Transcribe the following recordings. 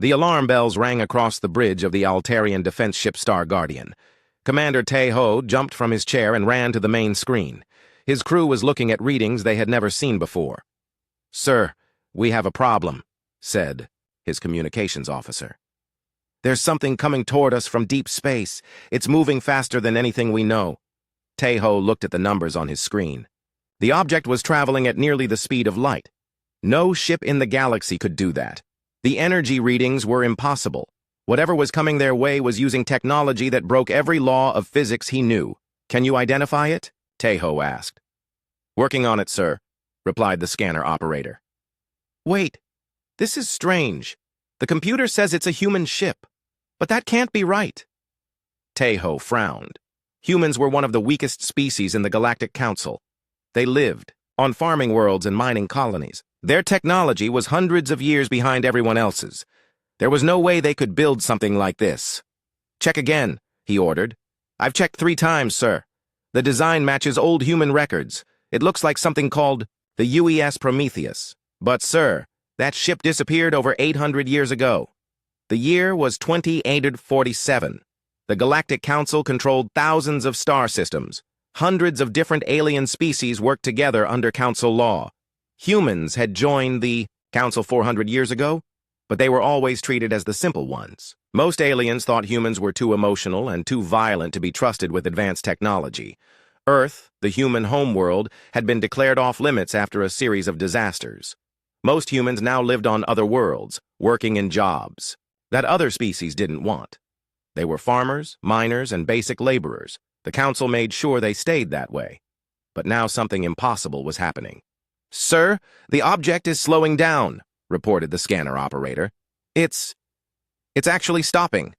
The alarm bells rang across the bridge of the Altarian defense ship Star Guardian. Commander Tae-ho jumped from his chair and ran to the main screen. His crew was looking at readings they had never seen before. "Sir, we have a problem," said his communications officer. "There's something coming toward us from deep space. It's moving faster than anything we know." Tae-ho looked at the numbers on his screen. The object was traveling at nearly the speed of light. No ship in the galaxy could do that. The energy readings were impossible. Whatever was coming their way was using technology that broke every law of physics he knew. "Can you identify it?" Tae-ho asked. "Working on it, sir," replied the scanner operator. "Wait, this is strange. The computer says it's a human ship, but that can't be right." Tae-ho frowned. Humans were one of the weakest species in the Galactic Council. They lived on farming worlds and mining colonies. Their technology was hundreds of years behind everyone else's. There was no way they could build something like this. "Check again," he ordered. "I've checked 3 times, sir. The design matches old human records. It looks like something called the UES Prometheus. But, sir, that ship disappeared over 800 years ago. The year was 2847. The Galactic Council controlled thousands of star systems. Hundreds of different alien species worked together under Council law. Humans had joined the Council 400 years ago, but they were always treated as the simple ones. Most aliens thought humans were too emotional and too violent to be trusted with advanced technology. Earth, the human homeworld, had been declared off-limits after a series of disasters. Most humans now lived on other worlds, working in jobs that other species didn't want. They were farmers, miners, and basic laborers. The Council made sure they stayed that way. But now something impossible was happening. "Sir, the object is slowing down," reported the scanner operator. It's actually stopping."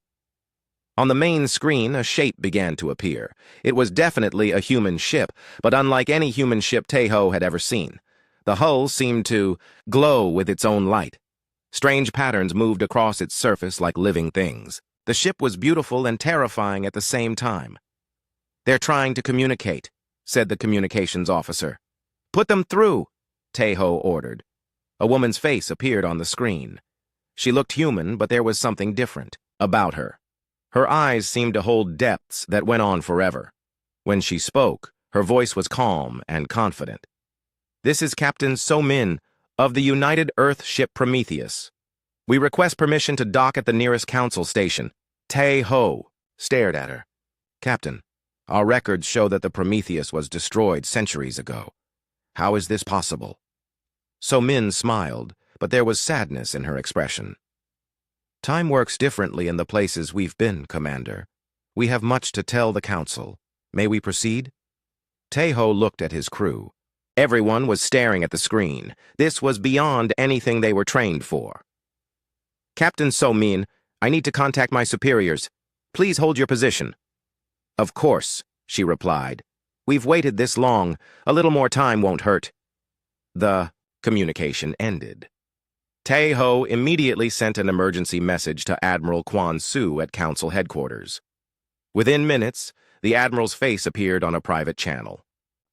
On the main screen, a shape began to appear. It was definitely a human ship, but unlike any human ship Tae-ho had ever seen. The hull seemed to glow with its own light. Strange patterns moved across its surface like living things. The ship was beautiful and terrifying at the same time. "They're trying to communicate," said the communications officer. "Put them through," Tae-ho ordered. A woman's face appeared on the screen. She looked human, but there was something different about her. Her eyes seemed to hold depths that went on forever. When she spoke, her voice was calm and confident. "This is Captain So-min of the United Earth ship Prometheus. We request permission to dock at the nearest council station." Tae-ho stared at her. "Captain, our records show that the Prometheus was destroyed centuries ago. How is this possible?" So-min smiled, but there was sadness in her expression. "Time works differently in the places we've been, Commander. We have much to tell the Council. May we proceed?" Tae-ho looked at his crew. Everyone was staring at the screen. This was beyond anything they were trained for. "Captain So-min, I need to contact my superiors. Please hold your position." "Of course," she replied. "We've waited this long. A little more time won't hurt." The communication ended. Tae-ho immediately sent an emergency message to Admiral Kwon-soo at Council headquarters. Within minutes, the Admiral's face appeared on a private channel.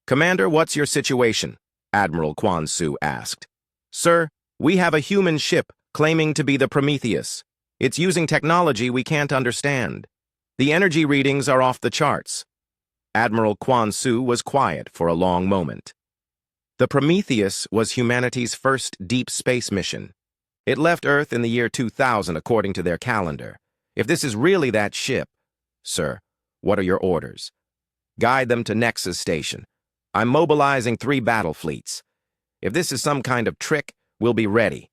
"Commander, what's your situation?" Admiral Kwon-soo asked. "Sir, we have a human ship claiming to be the Prometheus. It's using technology we can't understand. The energy readings are off the charts." Admiral Kwon-soo was quiet for a long moment. The Prometheus was humanity's first deep space mission. It left Earth in the year 2000 according to their calendar. If this is really that ship, sir, what are your orders? "Guide them to Nexus Station. I'm mobilizing 3 battle fleets. If this is some kind of trick, we'll be ready."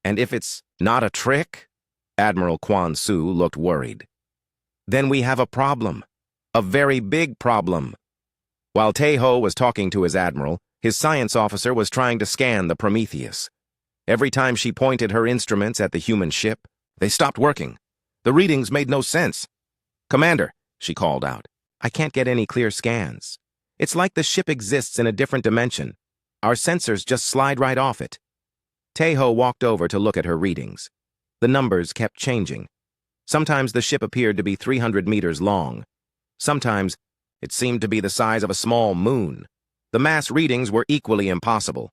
"And if it's not a trick?" Admiral Kwon-soo looked worried. "Then we have a problem. A very big problem." While Tae-ho was talking to his admiral, his science officer was trying to scan the Prometheus. Every time she pointed her instruments at the human ship, they stopped working. The readings made no sense. "Commander," she called out, "I can't get any clear scans. It's like the ship exists in a different dimension. Our sensors just slide right off it." Tae-ho walked over to look at her readings. The numbers kept changing. Sometimes the ship appeared to be 300 meters long. Sometimes it seemed to be the size of a small moon. The mass readings were equally impossible.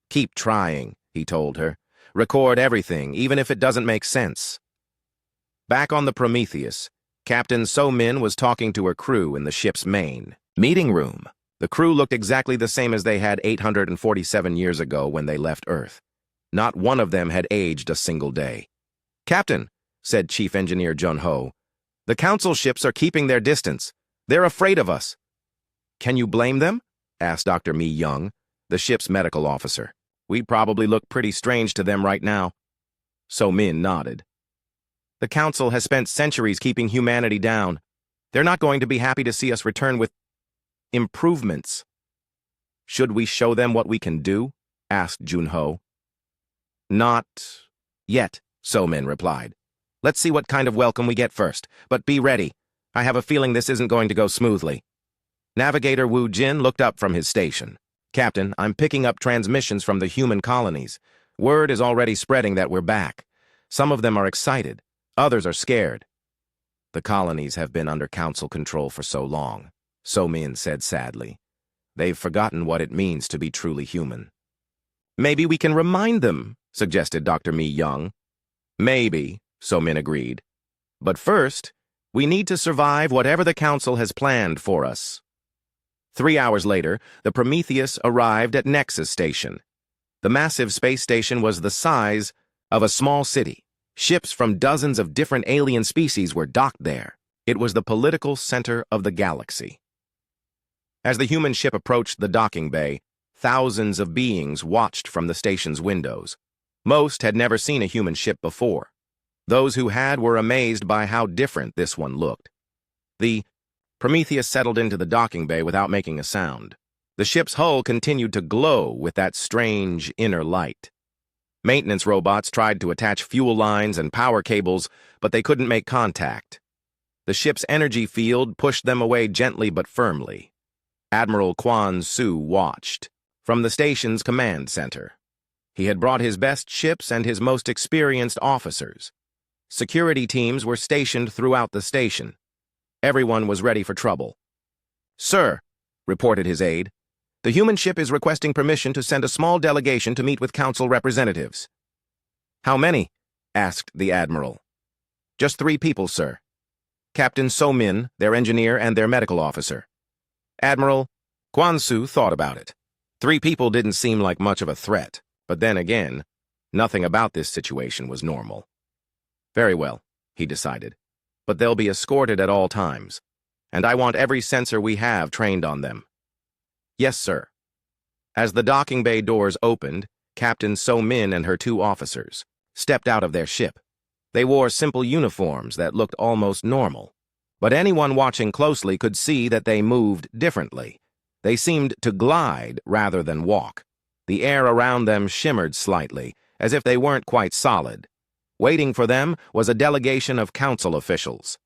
"Keep trying," he told her. Record everything, even if it doesn't make sense. Back on the Prometheus, Captain So-Min was talking to her crew in the ship's main meeting room. The crew looked exactly the same as they had 847 years ago when they left Earth. Not one of them had aged a single day. "Captain," said Chief Engineer Jun-Ho, "the Council ships are keeping their distance. They're afraid of us." "Can you blame them?" asked Dr. Mi-young, the ship's medical officer. "We probably look pretty strange to them right now." So-Min nodded. "The Council has spent centuries keeping humanity down. They're not going to be happy to see us return with improvements." "Should we show them what we can do?" asked Jun-Ho. "Not yet," So-Min replied. "Let's see what kind of welcome we get first, but be ready. I have a feeling this isn't going to go smoothly." Navigator Wu Jin looked up from his station. "Captain, I'm picking up transmissions from the human colonies. Word is already spreading that we're back. Some of them are excited, others are scared." "The colonies have been under Council control for so long," So-Min said sadly. "They've forgotten what it means to be truly human." "Maybe we can remind them," suggested Dr. Mi-young. "Maybe," So-Min agreed. "But first, we need to survive whatever the Council has planned for us." 3 hours later, the Prometheus arrived at Nexus Station. The massive space station was the size of a small city. Ships from dozens of different alien species were docked there. It was the political center of the galaxy. As the human ship approached the docking bay, thousands of beings watched from the station's windows. Most had never seen a human ship before. Those who had were amazed by how different this one looked. The Prometheus settled into the docking bay without making a sound. The ship's hull continued to glow with that strange inner light. Maintenance robots tried to attach fuel lines and power cables, but they couldn't make contact. The ship's energy field pushed them away gently but firmly. Admiral Quan Su watched from the station's command center. He had brought his best ships and his most experienced officers. Security teams were stationed throughout the station. Everyone was ready for trouble. "Sir," reported his aide, "the human ship is requesting permission to send a small delegation to meet with Council representatives." "How many?" asked the Admiral. "Just 3 people, sir. Captain So-Min, their engineer, and their medical officer." Admiral Quan Su thought about it. 3 people didn't seem like much of a threat, but then again, nothing about this situation was normal. "Very well," he decided, "but they'll be escorted at all times, and I want every sensor we have trained on them." "Yes, sir." As the docking bay doors opened, Captain So-Min and her 2 officers stepped out of their ship. They wore simple uniforms that looked almost normal, but anyone watching closely could see that they moved differently. They seemed to glide rather than walk. The air around them shimmered slightly, as if they weren't quite solid. Waiting for them was a delegation of Council officials.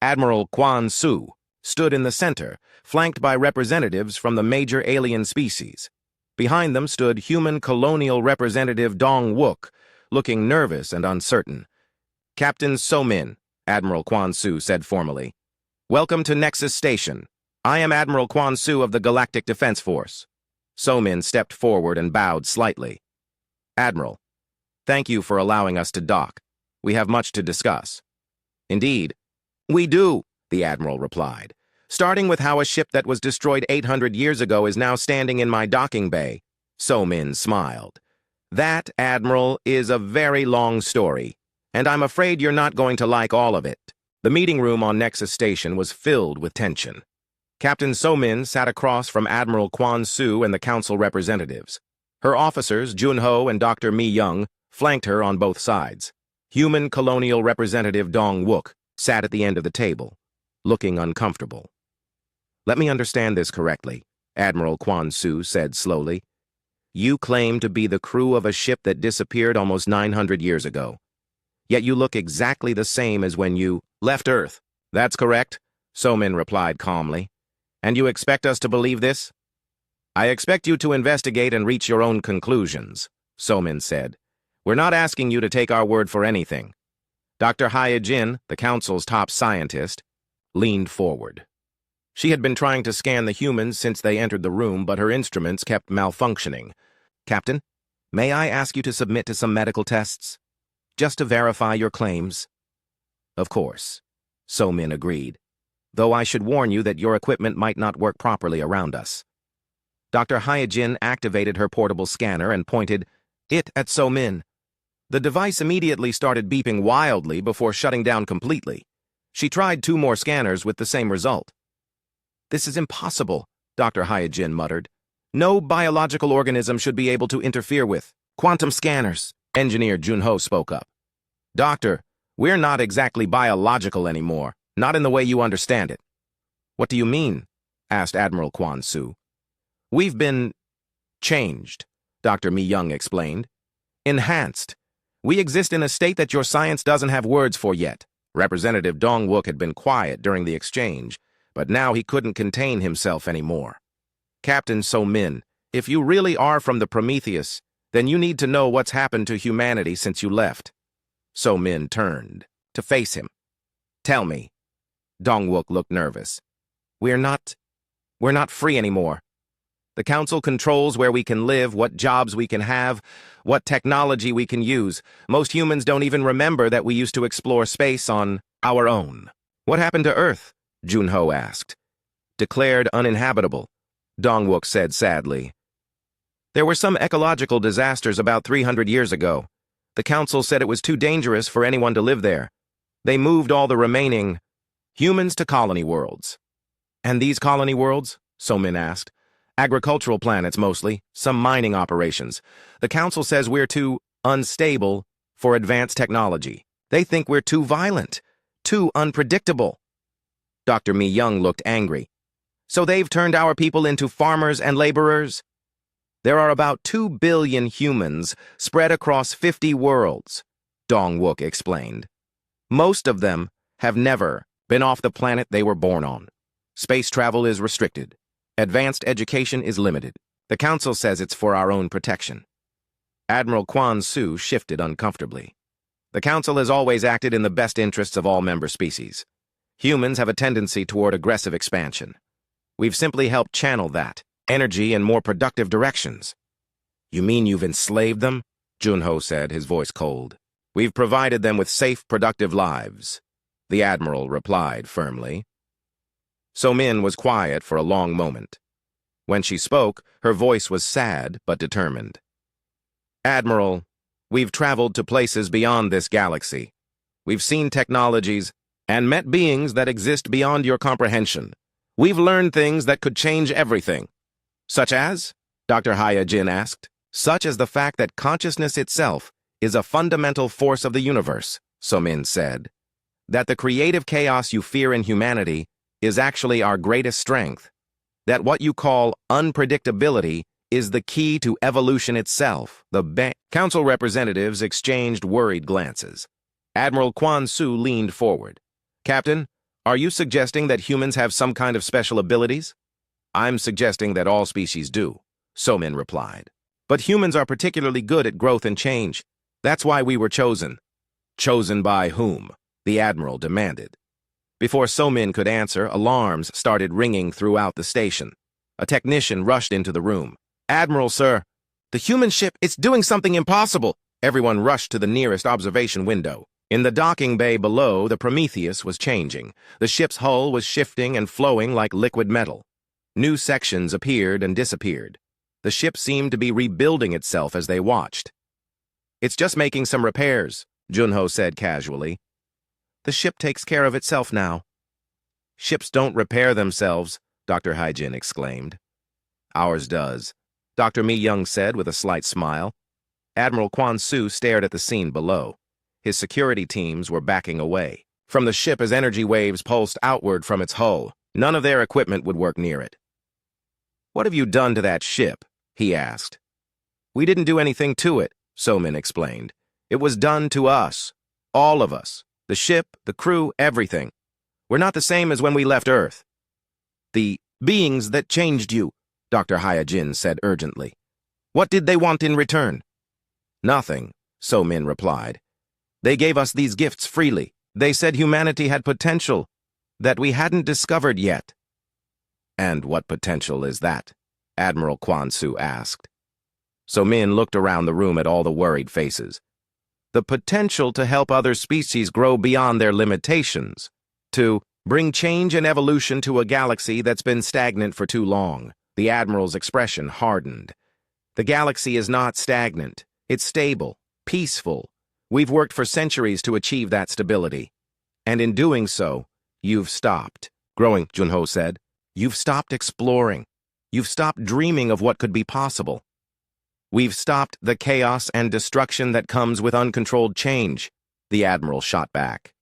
Admiral Quan Su stood in the center, flanked by representatives from the major alien species. Behind them stood human colonial representative Dong Wook, looking nervous and uncertain. "Captain So-Min," Admiral Quan Su said formally, "welcome to Nexus Station. I am Admiral Quan Su of the Galactic Defense Force." So-Min stepped forward and bowed slightly. "Admiral, thank you for allowing us to dock. We have much to discuss." "Indeed, we do," the Admiral replied, "starting with how a ship that was destroyed 800 years ago is now standing in my docking bay." So-Min smiled. "That, Admiral, is a very long story, and I'm afraid you're not going to like all of it." The meeting room on Nexus Station was filled with tension. Captain So-Min sat across from Admiral Quan Su and the Council representatives. Her officers, Jun-Ho and Dr. Mi-young, flanked her on both sides. Human colonial representative Dong Wook sat at the end of the table, looking uncomfortable. "Let me understand this correctly," Admiral Quan Su said slowly. "You claim to be the crew of a ship that disappeared almost 900 years ago. Yet you look exactly the same as when you left Earth." "That's correct," So-Min replied calmly. "And you expect us to believe this?" "I expect you to investigate and reach your own conclusions," So-Min said. "We're not asking you to take our word for anything." Dr. Hyejin, the Council's top scientist, leaned forward. She had been trying to scan the humans since they entered the room, but her instruments kept malfunctioning. "Captain, May I ask you to submit to some medical tests? Just to verify your claims? Of course. So-Min agreed. Though I should warn you that your equipment might not work properly around us. Dr. Hyojin activated her portable scanner and pointed it at So-Min. The device immediately started beeping wildly before shutting down completely. She tried 2 more scanners with the same result. This is impossible, Dr. Hyojin muttered. No biological organism should be able to interfere with quantum scanners. Engineer Junho spoke up. Doctor, we're not exactly biological anymore, not in the way you understand it. What do you mean? Asked Admiral Quan Su. We've been changed, Dr. Mi Young explained. Enhanced. We exist in a state that your science doesn't have words for yet. Representative Dong-wook had been quiet during the exchange, but now he couldn't contain himself anymore. Captain So-Min, if you really are from the Prometheus, then you need to know what's happened to humanity since you left. So-Min turned to face him. Tell me. Dong-wook looked nervous. We're not free anymore. The Council controls where we can live, what jobs we can have, what technology we can use. Most humans don't even remember that we used to explore space on our own. What happened to Earth? Junho asked. Declared uninhabitable, Dong-wook said sadly. There were some ecological disasters about 300 years ago. The Council said it was too dangerous for anyone to live there. They moved all the remaining humans to colony worlds. And these colony worlds? So-Min asked. Agricultural planets mostly, some mining operations. The Council says we're too unstable for advanced technology. They think we're too violent, too unpredictable. Dr. Mi Young looked angry. So they've turned our people into farmers and laborers? There are about 2 billion humans spread across 50 worlds, Dong-wook explained. Most of them have never been off the planet they were born on. Space travel is restricted. Advanced education is limited. The Council says it's for our own protection. Admiral Quan Su shifted uncomfortably. The Council has always acted in the best interests of all member species. Humans have a tendency toward aggressive expansion. We've simply helped channel that energy in more productive directions. You mean you've enslaved them? Junho said, his voice cold. We've provided them with safe, productive lives, the Admiral replied firmly. So-Min was quiet for a long moment. When she spoke, her voice was sad but determined. Admiral, we've traveled to places beyond this galaxy. We've seen technologies and met beings that exist beyond your comprehension. We've learned things that could change everything. Such as? Dr. Hyojin asked. Such as the fact that consciousness itself is a fundamental force of the universe, So-Min said. That the creative chaos you fear in humanity is actually our greatest strength. That what you call unpredictability is the key to evolution itself. The Council representatives exchanged worried glances. Admiral Quan Su leaned forward. Captain, are you suggesting that humans have some kind of special abilities? I'm suggesting that all species do, So-Min replied. But humans are particularly good at growth and change. That's why we were chosen. Chosen by whom? The Admiral demanded. Before So-Min could answer, alarms started ringing throughout the station. A technician rushed into the room. Admiral, sir, the human ship, it's doing something impossible. Everyone rushed to the nearest observation window. In the docking bay below, the Prometheus was changing. The ship's hull was shifting and flowing like liquid metal. New sections appeared and disappeared. The ship seemed to be rebuilding itself as they watched. It's just making some repairs, Junho said casually. The ship takes care of itself now. Ships don't repair themselves, Dr. Hyojin exclaimed. Ours does, Dr. Mi Young said with a slight smile. Admiral Quan Su stared at the scene below. His security teams were backing away from the ship as energy waves pulsed outward from its hull. None of their equipment would work near it. What have you done to that ship? He asked. We didn't do anything to it, So-Min explained. It was done to us. All of us. The ship, the crew, everything. We're not the same as when we left Earth. The beings that changed you, Dr. Hyojin said urgently. What did they want in return? Nothing, So-Min replied. They gave us these gifts freely. They said humanity had potential that we hadn't discovered yet. And what potential is that? Admiral Quan Su asked. So Min looked around the room at all the worried faces. The potential to help other species grow beyond their limitations. To bring change and evolution to a galaxy that's been stagnant for too long. The Admiral's expression hardened. The galaxy is not stagnant. It's stable, peaceful. We've worked for centuries to achieve that stability. And in doing so, you've stopped. Growing, Junho said. You've stopped exploring. You've stopped dreaming of what could be possible. We've stopped the chaos and destruction that comes with uncontrolled change, the Admiral shot back.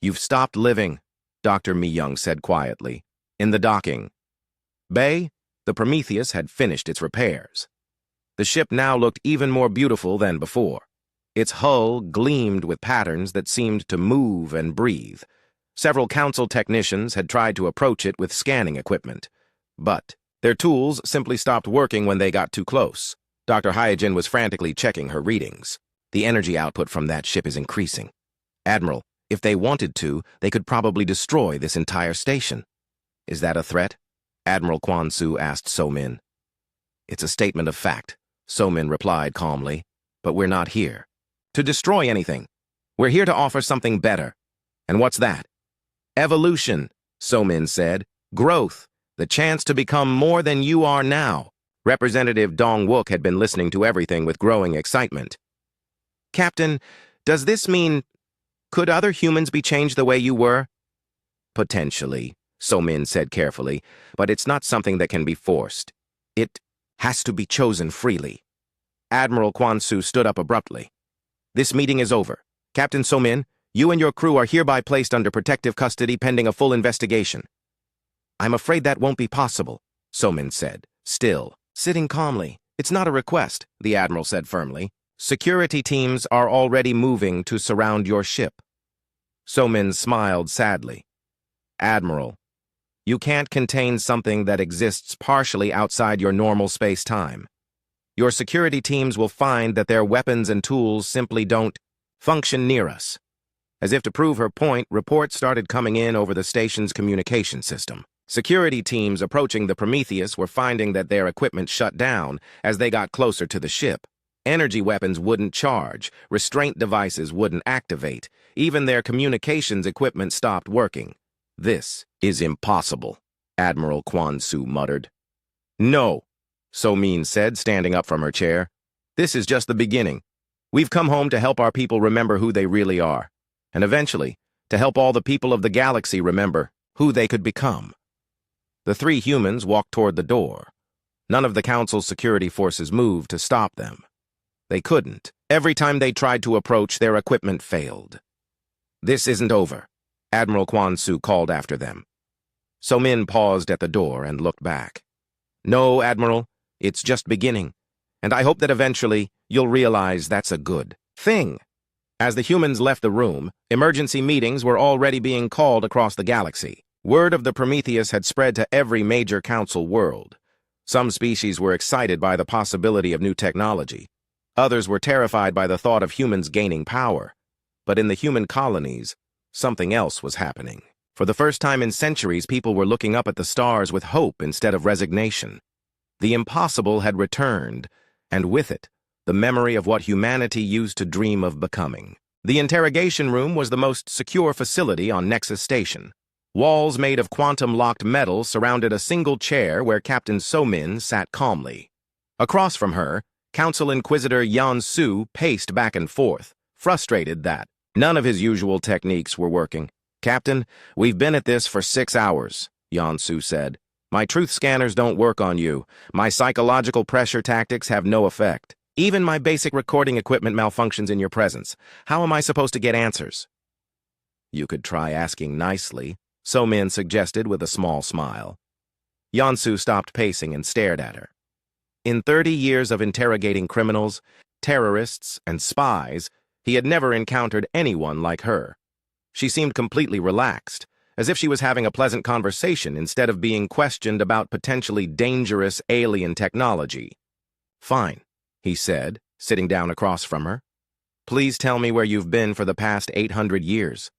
You've stopped living, Dr. Mi-young said quietly. In the docking bay, the Prometheus had finished its repairs. The ship now looked even more beautiful than before. Its hull gleamed with patterns that seemed to move and breathe. Several council technicians had tried to approach it with scanning equipment, but their tools simply stopped working when they got too close. Dr. Hyojin was frantically checking her readings. The energy output from that ship is increasing. Admiral, if they wanted to, they could probably destroy this entire station. Is that a threat? Admiral Kwan-Su asked So-min. It's a statement of fact, So-min replied calmly. But we're not here to destroy anything. We're here to offer something better. And what's that? Evolution, So-min said. Growth, the chance to become more than you are now. Representative Dong-wook had been listening to everything with growing excitement. Captain, does this mean... could other humans be changed the way you were? Potentially, So-min said carefully, but it's not something that can be forced. It has to be chosen freely. Admiral Kwan-Su stood up abruptly. This meeting is over. Captain So-min, you and your crew are hereby placed under protective custody pending a full investigation. I'm afraid that won't be possible, So-min said, still. Sitting calmly. It's not a request, the Admiral said firmly. Security teams are already moving to surround your ship. So-min smiled sadly. Admiral, you can't contain something that exists partially outside your normal space-time. Your security teams will find that their weapons and tools simply don't function near us. As if to prove her point, reports started coming in over the station's communication system. Security teams approaching the Prometheus were finding that their equipment shut down as they got closer to the ship. Energy weapons wouldn't charge, restraint devices wouldn't activate, even their communications equipment stopped working. This is impossible, Admiral Kwan-Su muttered. No, So-min said, standing up from her chair. This is just the beginning. We've come home to help our people remember who they really are, and eventually, to help all the people of the galaxy remember who they could become. The three humans walked toward the door. None of the Council's security forces moved to stop them. They couldn't. Every time they tried to approach, their equipment failed. This isn't over, Admiral Kwan-Su called after them. So-min paused at the door and looked back. No, Admiral, it's just beginning, and I hope that eventually you'll realize that's a good thing. As the humans left the room, emergency meetings were already being called across the galaxy. Word of the Prometheus had spread to every major council world. Some species were excited by the possibility of new technology. Others were terrified by the thought of humans gaining power. But in the human colonies, something else was happening. For the first time in centuries, people were looking up at the stars with hope instead of resignation. The impossible had returned, and with it, the memory of what humanity used to dream of becoming. The interrogation room was the most secure facility on Nexus Station. Walls made of quantum-locked metal surrounded a single chair where Captain So-min sat calmly. Across from her, Council Inquisitor Yan-Su paced back and forth, frustrated that none of his usual techniques were working. Captain, we've been at this for 6 hours, Yan-Su said. My truth scanners don't work on you. My psychological pressure tactics have no effect. Even my basic recording equipment malfunctions in your presence. How am I supposed to get answers? You could try asking nicely, So-min suggested with a small smile. Yan-Su stopped pacing and stared at her. In 30 years of interrogating criminals, terrorists, and spies, he had never encountered anyone like her. She seemed completely relaxed, as if she was having a pleasant conversation instead of being questioned about potentially dangerous alien technology. Fine, he said, sitting down across from her. Please tell me where you've been for the past 800 years.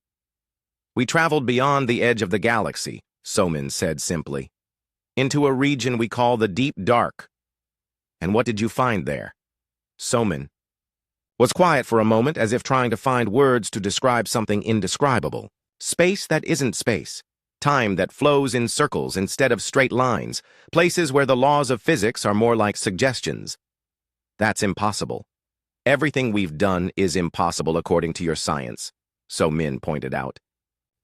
We traveled beyond the edge of the galaxy, So-min said simply, into a region we call the Deep Dark. And what did you find there? So-min was quiet for a moment, as if trying to find words to describe something indescribable. Space that isn't space. Time that flows in circles instead of straight lines. Places where the laws of physics are more like suggestions. That's impossible. Everything we've done is impossible according to your science, So-min pointed out.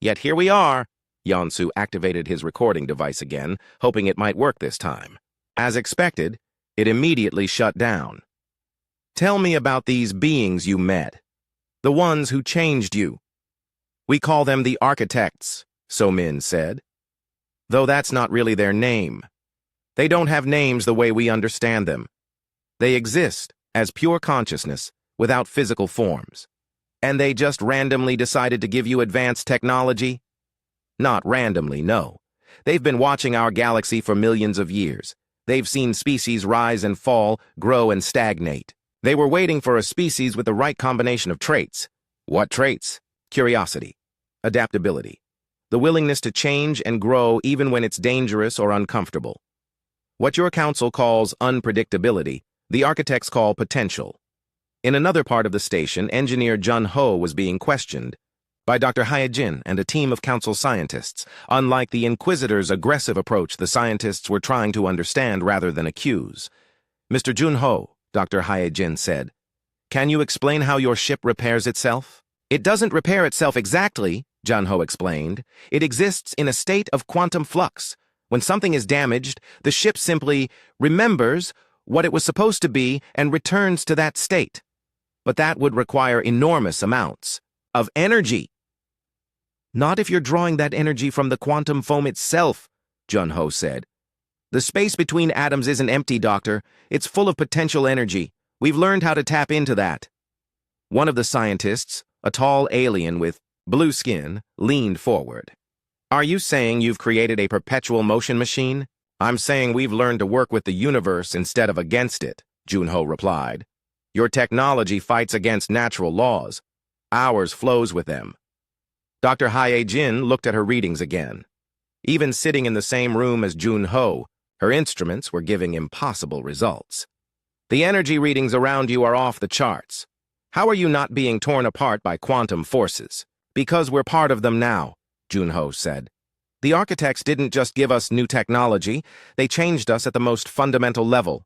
Yet here we are. Yeonsu activated his recording device again, hoping it might work this time. As expected, it immediately shut down. Tell me about these beings you met. The ones who changed you. We call them the architects, So-min said. Though that's not really their name. They don't have names the way we understand them. They exist as pure consciousness without physical forms. And they just randomly decided to give you advanced technology? Not randomly, no. They've been watching our galaxy for millions of years. They've seen species rise and fall, grow and stagnate. They were waiting for a species with the right combination of traits. What traits? Curiosity, adaptability, the willingness to change and grow even when it's dangerous or uncomfortable. What your council calls unpredictability, the architects call potential. In another part of the station, engineer Jun Ho was being questioned by Dr. Hyejin and a team of council scientists. Unlike the Inquisitor's aggressive approach, the scientists were trying to understand rather than accuse. Mr. Jun Ho, Dr. Hyejin said, can you explain how your ship repairs itself? It doesn't repair itself exactly, Jun Ho explained. It exists in a state of quantum flux. When something is damaged, the ship simply remembers what it was supposed to be and returns to that state. But that would require enormous amounts of energy. Not if you're drawing that energy from the quantum foam itself, Jun Ho said. The space between atoms isn't empty, Doctor. It's full of potential energy. We've learned how to tap into that. One of the scientists, a tall alien with blue skin, leaned forward. Are you saying you've created a perpetual motion machine? I'm saying we've learned to work with the universe instead of against it, Jun Ho replied. Your technology fights against natural laws. Ours flows with them. Dr. Hyejin looked at her readings again. Even sitting in the same room as Jun Ho, her instruments were giving impossible results. The energy readings around you are off the charts. How are you not being torn apart by quantum forces? Because we're part of them now, Jun Ho said. The architects didn't just give us new technology, they changed us at the most fundamental level.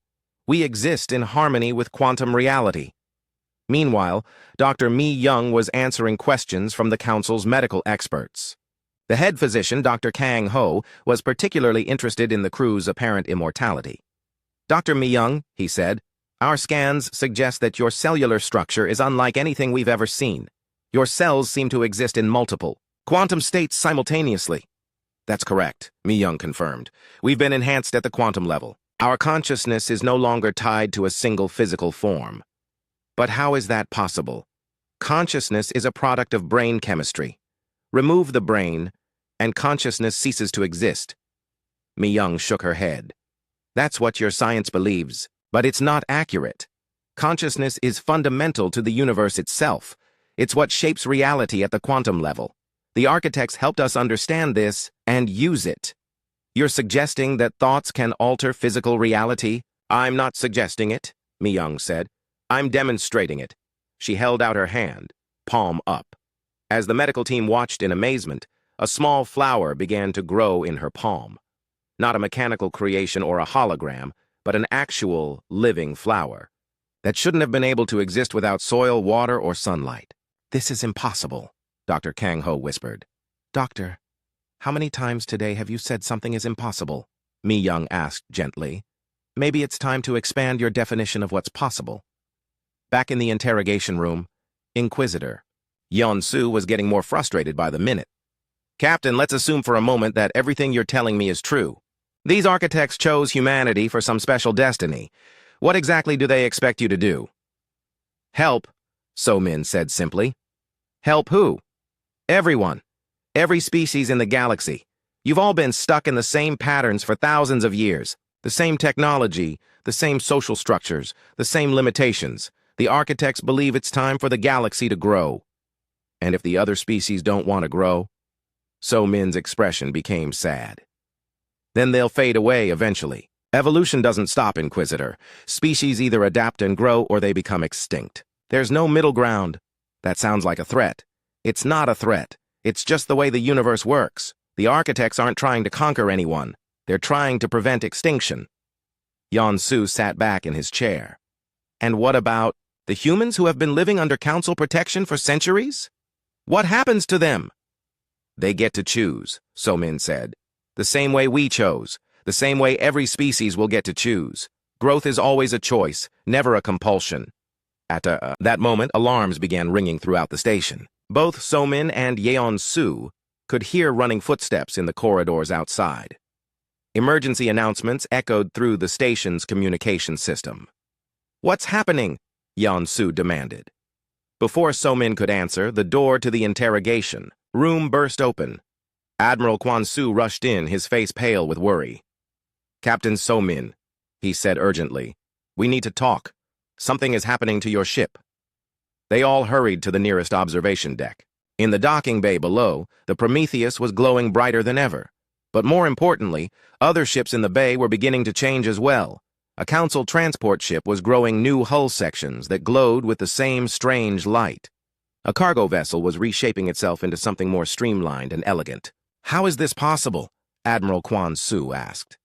We exist in harmony with quantum reality. Meanwhile, Dr. Mi Young was answering questions from the council's medical experts. The head physician, Dr. Kang Ho, was particularly interested in the crew's apparent immortality. Dr. Mi Young, he said, our scans suggest that your cellular structure is unlike anything we've ever seen. Your cells seem to exist in multiple quantum states simultaneously. That's correct, Mi Young confirmed. We've been enhanced at the quantum level. Our consciousness is no longer tied to a single physical form. But how is that possible? Consciousness is a product of brain chemistry. Remove the brain, and consciousness ceases to exist. Mi Young shook her head. That's what your science believes, but it's not accurate. Consciousness is fundamental to the universe itself. It's what shapes reality at the quantum level. The architects helped us understand this and use it. You're suggesting that thoughts can alter physical reality? I'm not suggesting it, Mi Young said. I'm demonstrating it. She held out her hand, palm up. As the medical team watched in amazement, a small flower began to grow in her palm. Not a mechanical creation or a hologram, but an actual, living flower that shouldn't have been able to exist without soil, water, or sunlight. This is impossible, Dr. Kang Ho whispered. Doctor, how many times today have you said something is impossible? Mi Young asked gently. Maybe it's time to expand your definition of what's possible. Back in the interrogation room, Inquisitor Yeonsu was getting more frustrated by the minute. Captain, let's assume for a moment that everything you're telling me is true. These architects chose humanity for some special destiny. What exactly do they expect you to do? Help, So-min said simply. Help who? Everyone. Every species in the galaxy. You've all been stuck in the same patterns for thousands of years. The same technology, the same social structures, the same limitations. The architects believe it's time for the galaxy to grow. And if the other species don't want to grow? So-min's expression became sad. Then they'll fade away eventually. Evolution doesn't stop, Inquisitor. Species either adapt and grow or they become extinct. There's no middle ground. That sounds like a threat. It's not a threat. It's just the way the universe works. The architects aren't trying to conquer anyone. They're trying to prevent extinction. Yon-Su sat back in his chair. And what about the humans who have been living under council protection for centuries? What happens to them? They get to choose, So-Min said. The same way we chose. The same way every species will get to choose. Growth is always a choice, never a compulsion. At that moment, alarms began ringing throughout the station. Both So-Min and Yeon-Su could hear running footsteps in the corridors outside. Emergency announcements echoed through the station's communication system. "What's happening?" Yeon-Su demanded. Before So-Min could answer, the door to the interrogation room burst open. Admiral Kwon-Su rushed in, his face pale with worry. "Captain So-Min," he said urgently, "we need to talk. Something is happening to your ship." They all hurried to the nearest observation deck. In the docking bay below, the Prometheus was glowing brighter than ever. But more importantly, other ships in the bay were beginning to change as well. A council transport ship was growing new hull sections that glowed with the same strange light. A cargo vessel was reshaping itself into something more streamlined and elegant. "How is this possible?" Admiral Kwon-Su asked.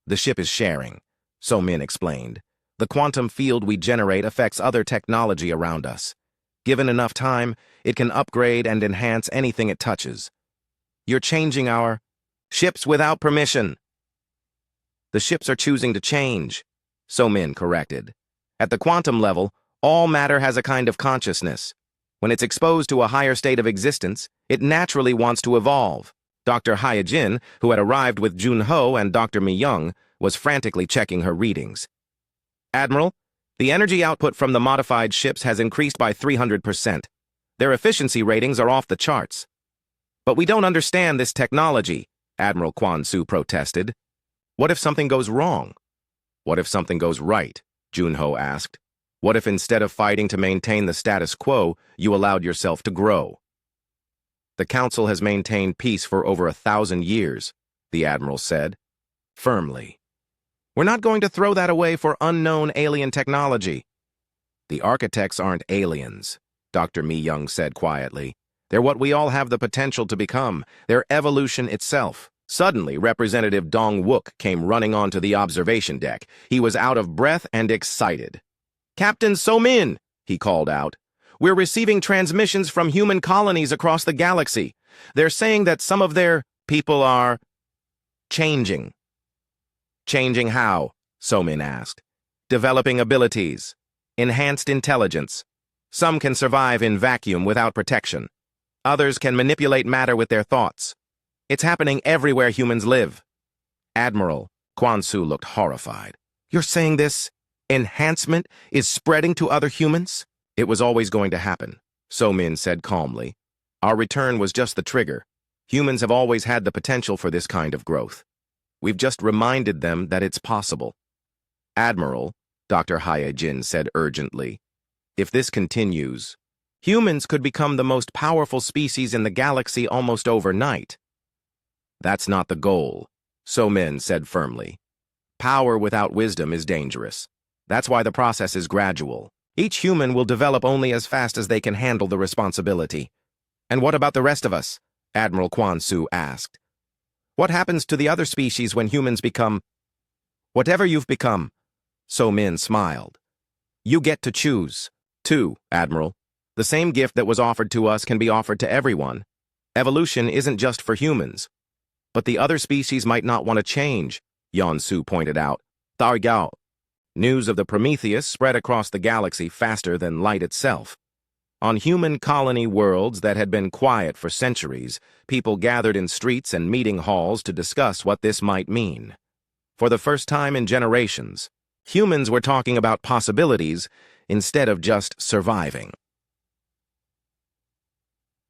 "The ship is sharing," So-Min explained. "The quantum field we generate affects other technology around us. Given enough time, it can upgrade and enhance anything it touches. You're changing our ships without permission." "The ships are choosing to change," So-Min corrected. "At the quantum level, all matter has a kind of consciousness. When it's exposed to a higher state of existence, it naturally wants to evolve." Dr. Hyejin, who had arrived with Jun-Ho and Dr. Mi-young, was frantically checking her readings. "Admiral, the energy output from the modified ships has increased by 300%. Their efficiency ratings are off the charts." "But we don't understand this technology," Admiral Kwon-Su protested. "What if something goes wrong?" "What if something goes right?" Jun-Ho asked. "What if instead of fighting to maintain the status quo, you allowed yourself to grow?" "The Council has maintained peace for over 1,000 years, the Admiral said, firmly. "We're not going to throw that away for unknown alien technology." "The architects aren't aliens," Dr. Mi-young said quietly. "They're what we all have the potential to become. They're evolution itself." Suddenly, Representative Dong-Wook came running onto the observation deck. He was out of breath and excited. "Captain So-Min," he called out. "We're receiving transmissions from human colonies across the galaxy. They're saying that some of their people are changing." "Changing how?" So-Min asked. "Developing abilities. Enhanced intelligence. Some can survive in vacuum without protection. Others can manipulate matter with their thoughts. It's happening everywhere humans live." "Admiral," Kwon-Su looked horrified. "You're saying this enhancement is spreading to other humans?" "It was always going to happen," So-Min said calmly. "Our return was just the trigger. Humans have always had the potential for this kind of growth. We've just reminded them that it's possible." "Admiral," Dr. Hyejin said urgently, "if this continues, humans could become the most powerful species in the galaxy almost overnight." "That's not the goal," So-Min said firmly. "Power without wisdom is dangerous. That's why the process is gradual. Each human will develop only as fast as they can handle the responsibility." "And what about the rest of us?" Admiral Kwon-Su asked. "What happens to the other species when humans become whatever you've become?" So-Min smiled. "You get to choose, too, Admiral. The same gift that was offered to us can be offered to everyone. Evolution isn't just for humans." "But the other species might not want to change," Yeon-Su pointed out. "Targao." News of the Prometheus spread across the galaxy faster than light itself. On human colony worlds that had been quiet for centuries, people gathered in streets and meeting halls to discuss what this might mean. For the first time in generations, humans were talking about possibilities instead of just surviving.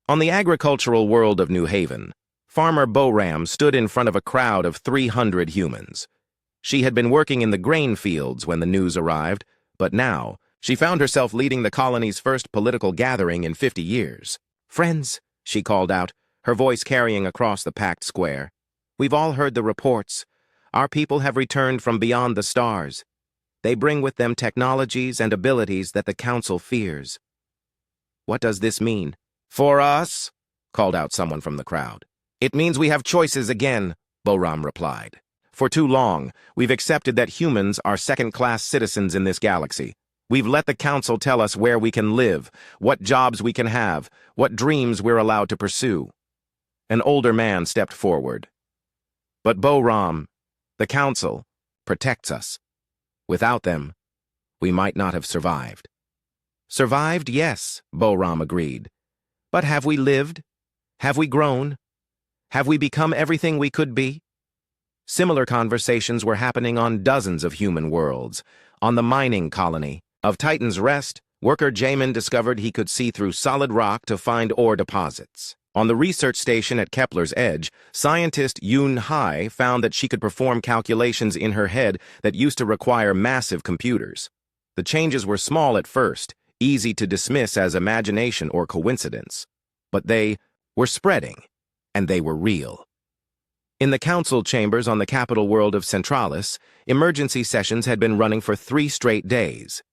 On the agricultural world of New Haven, Farmer Boram stood in front of a crowd of 300 humans. She had been working in the grain fields when the news arrived, but now she found herself leading the colony's first political gathering in 50 years. "Friends," she called out, her voice carrying across the packed square, "we've all heard the reports. Our people have returned from beyond the stars. They bring with them technologies and abilities that the Council fears. What does this mean? For us, called out someone from the crowd. It means we have choices again, Boram replied. For too long, we've accepted that humans are second-class citizens in this galaxy. We've let the Council tell us where we can live, what jobs we can have, what dreams we're allowed to pursue. An older man stepped forward. But Boram, the Council, protects us. Without them, we might not have survived. Survived, yes, Boram agreed. But have we lived? Have we grown? Have we become everything we could be? Similar conversations were happening on dozens of human worlds. On the mining colony of Titan's Rest, worker Jamin discovered he could see through solid rock to find ore deposits. On the research station at Kepler's Edge, scientist Yoon Hai found that she could perform calculations in her head that used to require massive computers. The changes were small at first, easy to dismiss as imagination or coincidence. But they were spreading, and they were real. In the council chambers on the capital world of Centralis, emergency sessions had been running for 3 straight days.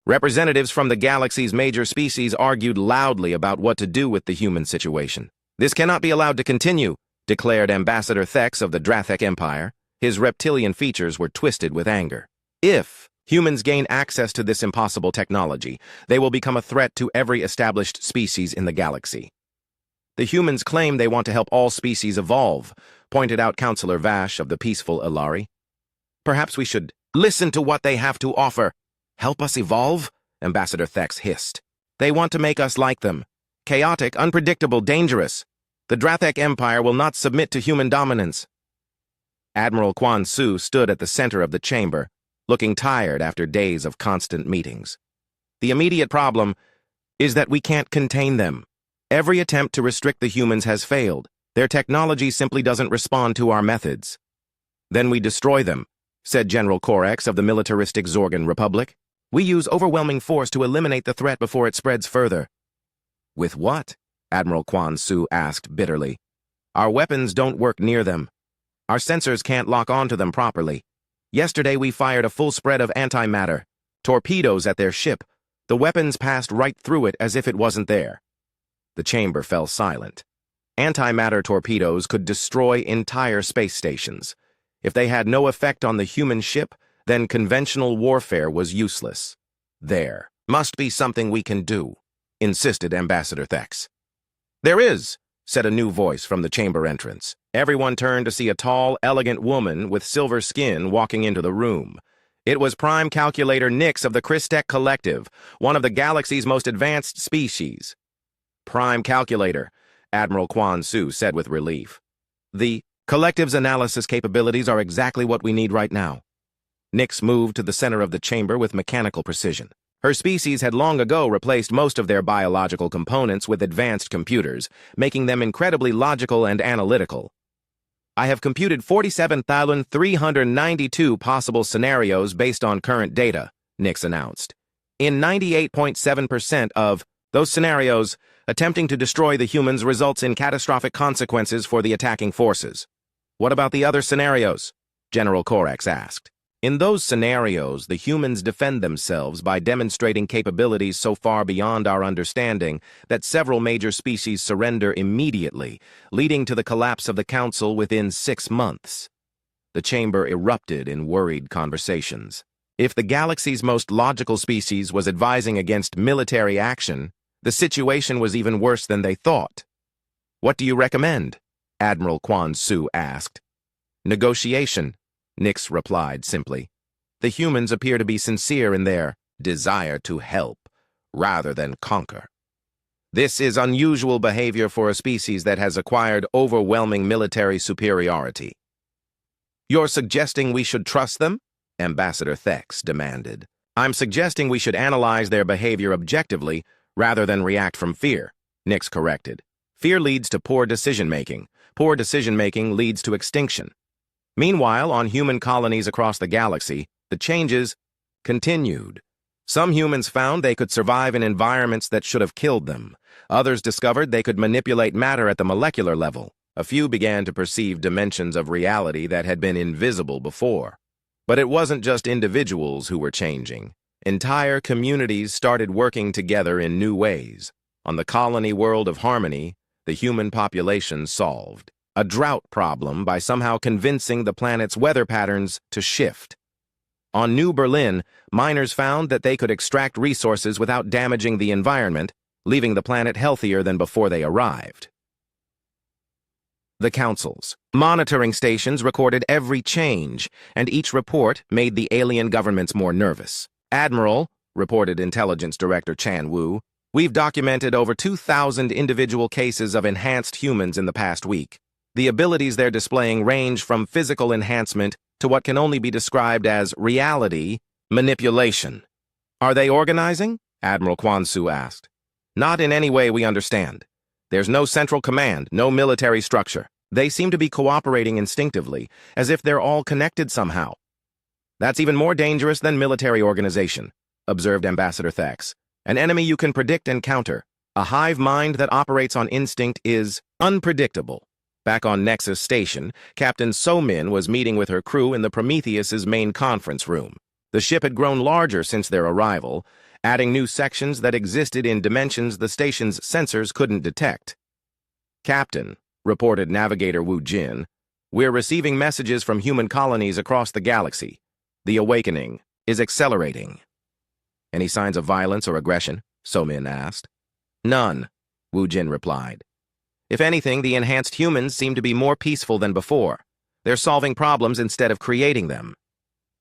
Representatives from the galaxy's major species argued loudly about what to do with the human situation. This cannot be allowed to continue, declared Ambassador Thex of the Drathek Empire. His reptilian features were twisted with anger. If humans gain access to this impossible technology, they will become a threat to every established species in the galaxy. The humans claim they want to help all species evolve, pointed out Councillor Vash of the peaceful Ilari. Perhaps we should listen to what they have to offer. Help us evolve? Ambassador Thex hissed. They want to make us like them. Chaotic, unpredictable, dangerous. The Drathek Empire will not submit to human dominance. Admiral Quan Su stood at the center of the chamber, looking tired after days of constant meetings. The immediate problem is that we can't contain them. Every attempt to restrict the humans has failed. Their technology simply doesn't respond to our methods. Then we destroy them, said General Korax of the militaristic Zorgan Republic. We use overwhelming force to eliminate the threat before it spreads further. With what? Admiral Quan Su asked bitterly. Our weapons don't work near them. Our sensors can't lock onto them properly. Yesterday we fired a full spread of antimatter, torpedoes at their ship. The weapons passed right through it as if it wasn't there. The chamber fell silent. Antimatter torpedoes could destroy entire space stations. If they had no effect on the human ship, then conventional warfare was useless. There must be something we can do, insisted Ambassador Thex. There is, said a new voice from the chamber entrance. Everyone turned to see a tall, elegant woman with silver skin walking into the room. It was Prime Calculator Nyx of the Christek Collective, one of the galaxy's most advanced species. Prime Calculator, Admiral Quan Su said with relief. The Collective's analysis capabilities are exactly what we need right now. Nyx moved to the center of the chamber with mechanical precision. Her species had long ago replaced most of their biological components with advanced computers, making them incredibly logical and analytical. I have computed 47,392 possible scenarios based on current data, Nyx announced. In 98.7% of those scenarios, attempting to destroy the humans results in catastrophic consequences for the attacking forces. What about the other scenarios? General Korax asked. In those scenarios, the humans defend themselves by demonstrating capabilities so far beyond our understanding that several major species surrender immediately, leading to the collapse of the Council within 6 months. The chamber erupted in worried conversations. If the galaxy's most logical species was advising against military action, the situation was even worse than they thought. What do you recommend? Admiral Quan Su asked. Negotiation, Nyx replied simply. The humans appear to be sincere in their desire to help, rather than conquer. This is unusual behavior for a species that has acquired overwhelming military superiority. You're suggesting we should trust them? Ambassador Thex demanded. I'm suggesting we should analyze their behavior objectively rather than react from fear, Nyx corrected. Fear leads to poor decision-making. Poor decision-making leads to extinction. Meanwhile, on human colonies across the galaxy, the changes continued. Some humans found they could survive in environments that should have killed them. Others discovered they could manipulate matter at the molecular level. A few began to perceive dimensions of reality that had been invisible before. But it wasn't just individuals who were changing. Entire communities started working together in new ways. On the colony world of Harmony, the human population solved a drought problem by somehow convincing the planet's weather patterns to shift. On New Berlin, miners found that they could extract resources without damaging the environment, leaving the planet healthier than before they arrived. The councils. Monitoring stations recorded every change, and each report made the alien governments more nervous. Admiral, reported Intelligence Director Chan Wu, we've documented over 2,000 individual cases of enhanced humans in the past week. The abilities they're displaying range from physical enhancement to what can only be described as reality manipulation. Are they organizing? Admiral Quan Su asked. Not in any way we understand. There's no central command, no military structure. They seem to be cooperating instinctively, as if they're all connected somehow. That's even more dangerous than military organization, observed Ambassador Thax. An enemy you can predict and counter. A hive mind that operates on instinct is unpredictable. Back on Nexus Station, Captain So-Min was meeting with her crew in the Prometheus's main conference room. The ship had grown larger since their arrival, adding new sections that existed in dimensions the station's sensors couldn't detect. Captain, reported Navigator Wu Jin, we're receiving messages from human colonies across the galaxy. The awakening is accelerating. Any signs of violence or aggression? So-Min asked. None, Wu Jin replied. If anything, the enhanced humans seem to be more peaceful than before. They're solving problems instead of creating them.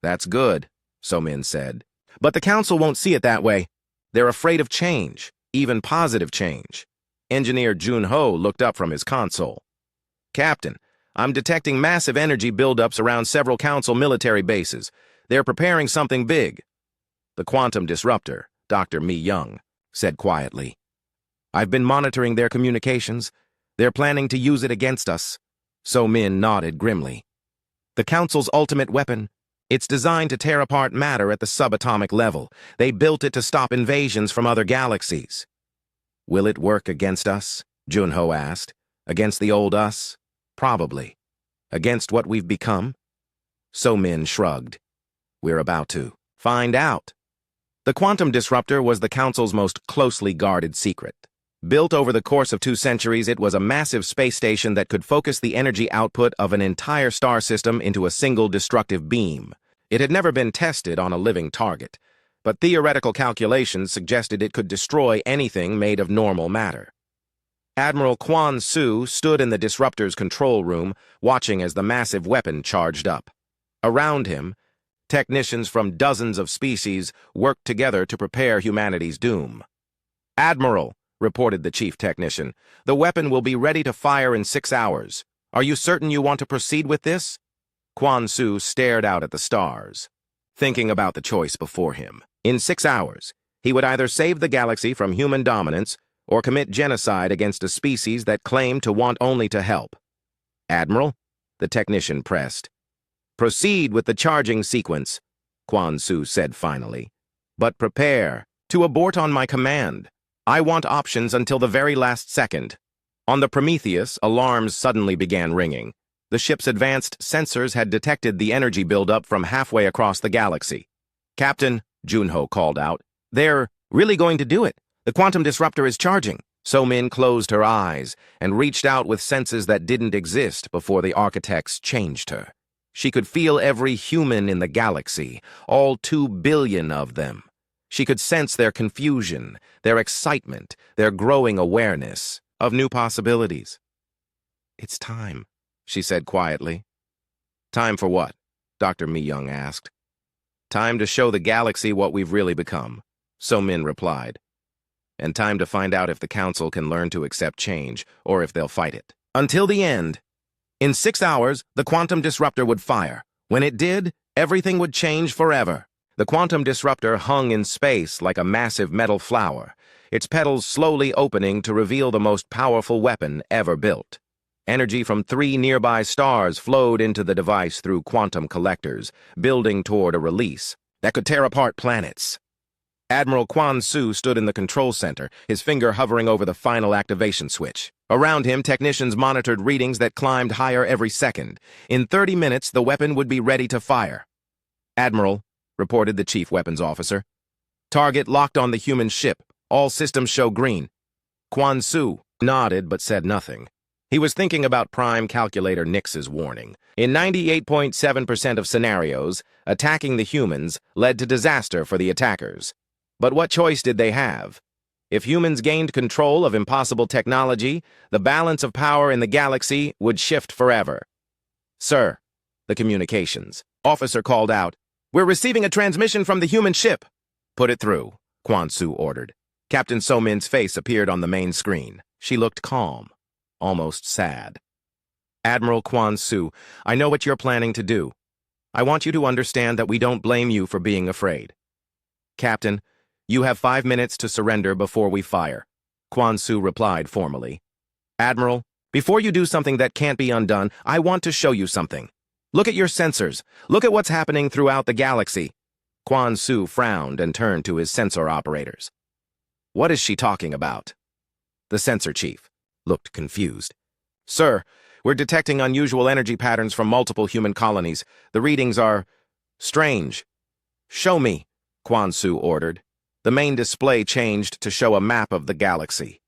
That's good, So-Min said. But the Council won't see it that way. They're afraid of change, even positive change. Engineer Jun-Ho looked up from his console. Captain, I'm detecting massive energy buildups around several Council military bases. They're preparing something big. The quantum disruptor, Dr. Mi Young, said quietly. I've been monitoring their communications. They're planning to use it against us. So-Min nodded grimly. The Council's ultimate weapon. It's designed to tear apart matter at the subatomic level. They built it to stop invasions from other galaxies. Will it work against us? Jun-Ho asked. Against the old us? Probably. Against what we've become? So-Min shrugged. We're about to find out. The quantum disruptor was the Council's most closely guarded secret. Built over the course of 2 centuries, it was a massive space station that could focus the energy output of an entire star system into a single destructive beam. It had never been tested on a living target, but theoretical calculations suggested it could destroy anything made of normal matter. Admiral Quan Su stood in the disruptor's control room, watching as the massive weapon charged up. Around him, technicians from dozens of species worked together to prepare humanity's doom. Admiral, reported the chief technician, the weapon will be ready to fire in 6 hours. Are you certain you want to proceed with this? Quan Su stared out at the stars, thinking about the choice before him. In 6 hours, he would either save the galaxy from human dominance or commit genocide against a species that claimed to want only to help. Admiral, the technician pressed. Proceed with the charging sequence, Quan Su said finally. But prepare to abort on my command. I want options until the very last second. On the Prometheus, alarms suddenly began ringing. The ship's advanced sensors had detected the energy buildup from halfway across the galaxy. Captain, Jun-Ho called out, they're really going to do it. The quantum disruptor is charging. So-Min closed her eyes and reached out with senses that didn't exist before the architects changed her. She could feel every human in the galaxy, all 2 billion of them. She could sense their confusion, their excitement, their growing awareness of new possibilities. It's time, she said quietly. Time for what? Dr. Mi Young asked. Time to show the galaxy what we've really become, So-Min replied. And time to find out if the Council can learn to accept change, or if they'll fight it. Until the end. In 6 hours, the quantum disruptor would fire. When it did, everything would change forever. The quantum disruptor hung in space like a massive metal flower, its petals slowly opening to reveal the most powerful weapon ever built. Energy from 3 nearby stars flowed into the device through quantum collectors, building toward a release that could tear apart planets. Admiral Quan Su stood in the control center, his finger hovering over the final activation switch. Around him, technicians monitored readings that climbed higher every second. In 30 minutes, the weapon would be ready to fire. "Admiral," reported the chief weapons officer. "Target locked on the human ship. All systems show green." Quan Su nodded but said nothing. He was thinking about Prime Calculator Nix's warning. In 98.7% of scenarios, attacking the humans led to disaster for the attackers. But what choice did they have? If humans gained control of impossible technology, the balance of power in the galaxy would shift forever. "Sir," the communications officer called out, "we're receiving a transmission from the human ship." "Put it through," Quan Su ordered. Captain So Min's face appeared on the main screen. She looked calm, almost sad. "Admiral Quan Su, I know what you're planning to do. I want you to understand that we don't blame you for being afraid. Captain, you have 5 minutes to surrender before we fire," Quan Su replied formally. "Admiral, before you do something that can't be undone, I want to show you something. Look at your sensors. Look at what's happening throughout the galaxy." Quan Su frowned and turned to his sensor operators. "What is she talking about?" The sensor chief looked confused. "Sir, we're detecting unusual energy patterns from multiple human colonies. The readings are strange." "Show me," Quan Su ordered. The main display changed to show a map of the galaxy.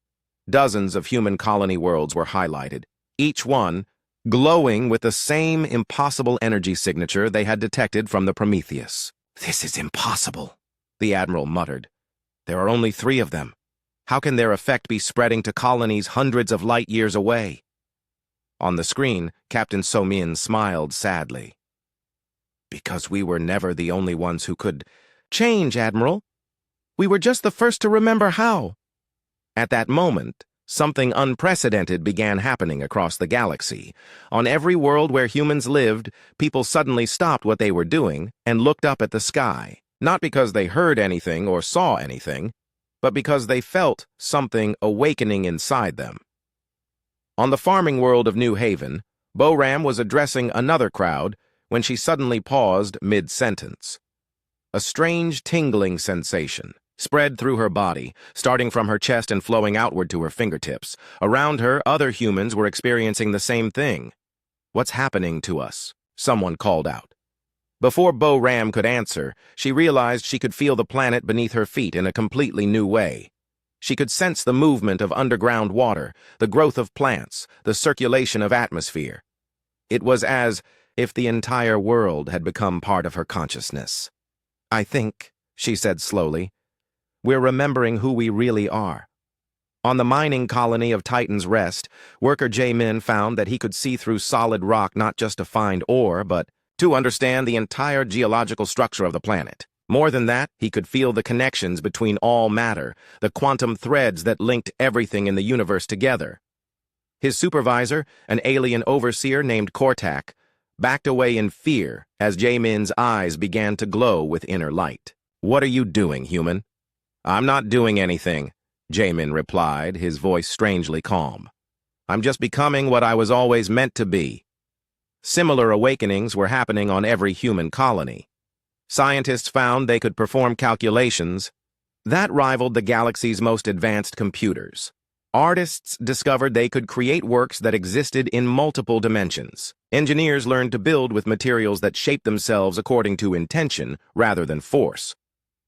Dozens of human colony worlds were highlighted, each one glowing with the same impossible energy signature they had detected from the Prometheus. "This is impossible," the Admiral muttered. "There are only 3 of them. How can their effect be spreading to colonies hundreds of light years away?" On the screen, Captain So Min smiled sadly. "Because we were never the only ones who could change, Admiral. We were just the first to remember how." At that moment, something unprecedented began happening across the galaxy. On every world where humans lived, people suddenly stopped what they were doing and looked up at the sky, not because they heard anything or saw anything, but because they felt something awakening inside them. On the farming world of New Haven, Bo-Ram was addressing another crowd when she suddenly paused mid-sentence. A strange tingling sensation spread through her body, starting from her chest and flowing outward to her fingertips. Around her, other humans were experiencing the same thing. "What's happening to us?" someone called out. Before Bo-Ram could answer, she realized she could feel the planet beneath her feet in a completely new way. She could sense the movement of underground water, the growth of plants, the circulation of atmosphere. It was as if the entire world had become part of her consciousness. "I think," she said slowly, "we're remembering who we really are." On the mining colony of Titan's Rest, worker Jae-min found that he could see through solid rock not just to find ore, but to understand the entire geological structure of the planet. More than that, he could feel the connections between all matter, the quantum threads that linked everything in the universe together. His supervisor, an alien overseer named Kortak, backed away in fear as Jae-min's eyes began to glow with inner light. "What are you doing, human?" "I'm not doing anything," Jae-min replied, his voice strangely calm. "I'm just becoming what I was always meant to be." Similar awakenings were happening on every human colony. Scientists found they could perform calculations that rivaled the galaxy's most advanced computers. Artists discovered they could create works that existed in multiple dimensions. Engineers learned to build with materials that shaped themselves according to intention rather than force.